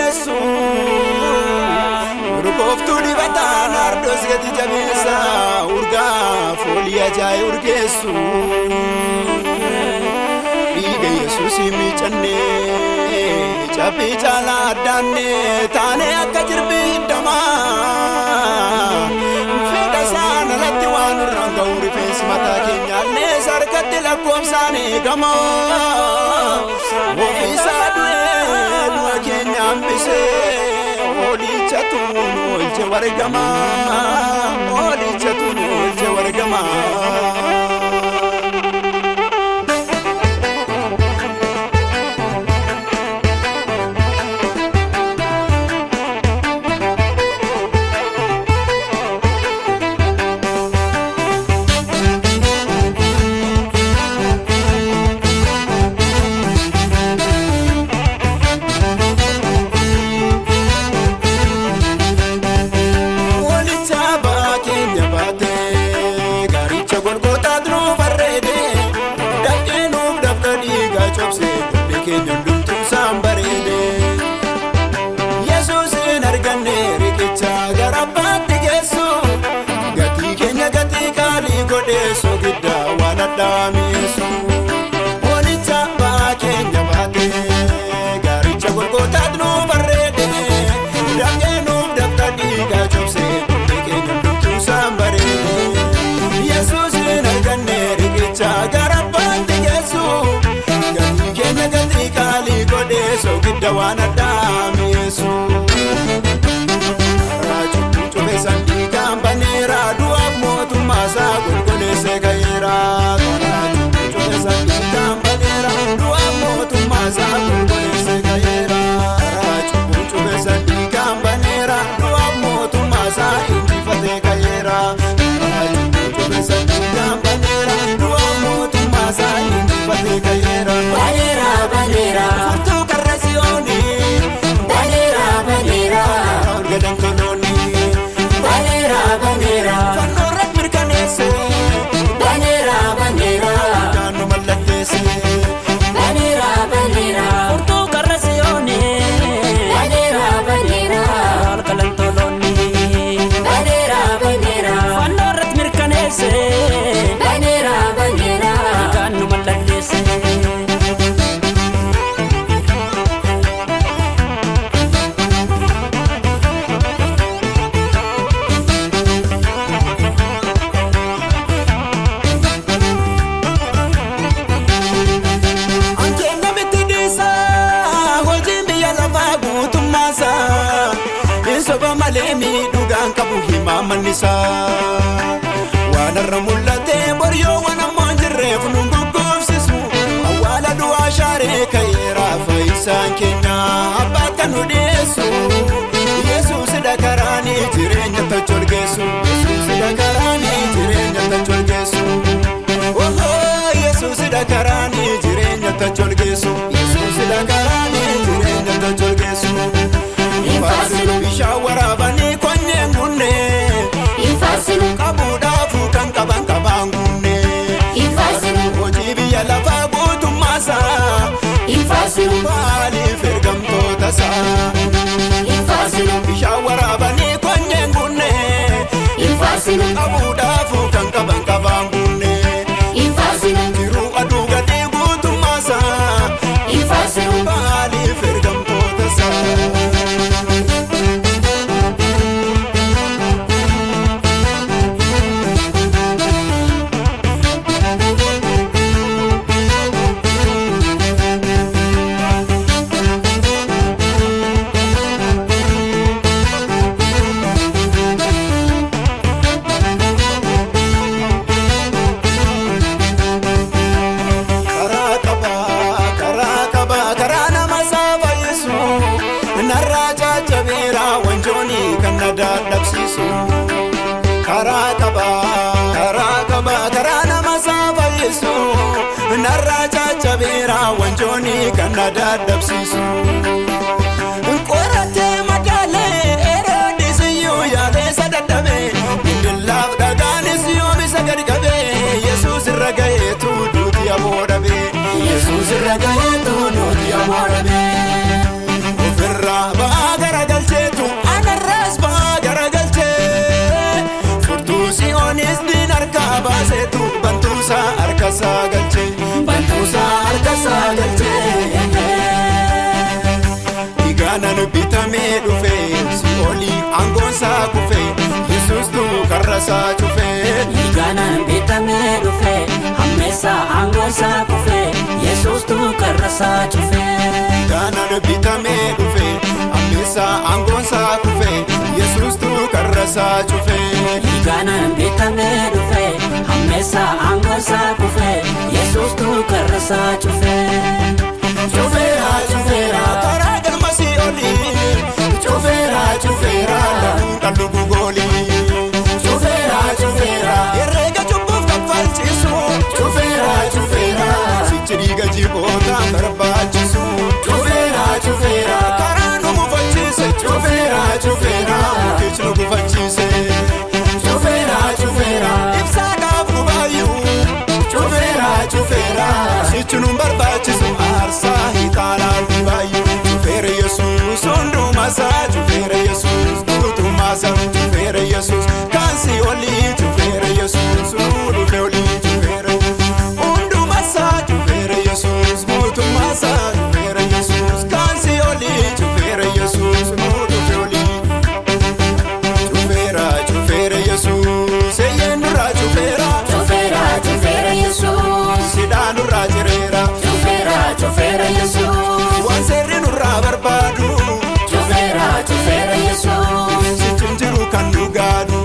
geessu urgooftu dibataan ardos gati jabeessa urgaa foolii ajaa'ee urgeessu dhiiga Yesuus miicannee cabbii caalaa addaannee taanee akka jirbii hiddamaa fedha isaan alatti waan irraan ga'u rifeensi mataa keenyaallee sarkatti lakkoofsaan eegamaa ofiisaa du'ee du'a keenya hambisee oolichatu nu oolche wargamaa oolichatu nu oolche wargamaa. Yesuusin arganne riqicha gara abbaatti geessu gatii keenya gatii qaalii godheessu giddaa waan addaamisu hoolicha abbaa keenya baate gaaricha golgootaat nu barreede dafqee nuuf dafqa dhiigaa cobse dubbii keenya hundumtuu isaan bareede Yesuusin arganne riqicha gara abbaatti geessu gatii keenya gatii qaalii godheessu giddaa waan addaamisu. Miidhugaan qabu himaamannisa waan irra mul'atee boryoo waan ammoo jirreef nu gugguufsisu awwaala du'aa shaaree ka'eera fayyisaan keenya abbaatti nu dhiyeessu Yesuusidha karaanii jireenya tolcheessu Yesuusidha karaanii jireenya tolcheessu Yesuusidha karaanii jireenya tolcheessu Yesuusidha karaanii jireenya tolcheessu. Bishaan waraabanii konyeen gunne qabuudhaafu kan qaban qabaan gunne hojii biyya lafaa guutummaasaa maaliif ergamtoota isaa bishaan waraabanii konyeen gunne qabuudhaafu kan qaban qabaan gunne jiruu aduu gadii guutummaasaa maaliif ergamtoota isaa. Karaa qaba karaa nama saafayyeessu narraa cacabeera wanjooni kan na dadhabsiisu qoratee madaalee Heroodisiyyuu yaalee sadadhabe indillaaf dhagaanis yoomisa gad qabee Yesuus irra gaheetu duuti aboo dhabee ofirraa ba'a bitamee dhufe si oli angoonsa kufe Yesuus tu karrasa chufe Dhiigaan bitamee dhufe hammeessa angoonsa kufe Yesuus tu karrasa chufe Dhiigaan bitamee dhufe hammeessa angoonsa kufe Yesuus tu karrasa chufe Dhiigaan bitamee dhufe hammeessa angoonsa kufe Yesuus tu karrasa chufe Chufeera chufeera karaa galmasi oli Chufeera chufeera kallu gugoli Chufeera chufeera herreega cubbuuf kaffalchisu Chufeera chufeera sichi dhiiga jiboota barbaachisu Chufeera chufeera karaa nu gufachiise Chufeera chufeera mukichi nu gufachiise Chufeera chufeera ibsaa qaaf gubaayyuu Chufeera chufeera sichi nu barbaachisu aarsaa hiiqaalaa gubaayyuu Chufeera Yesuus hundumasaa Chufeera Yesuus guutummaasa Chufeera Yesuus kaansi olii Chufeera Yesuus nu dhufe olii Chufeera hundumasaa Chufeera Yesuus guutummaasa Chufeera Yesuus kaansi olii Chufeera Yesuus nu dhufe olii Chufeera Chufeera Yesuus eeyyeen nurraa Chufeera Chufeera Chufeera Yesuus sidhaa nurraa jireera Chufeera Chufeera Yesuus waan seerri nurraa barbaadu Chufeera Chufeera Yesuus sichin jiru kan dhugaadu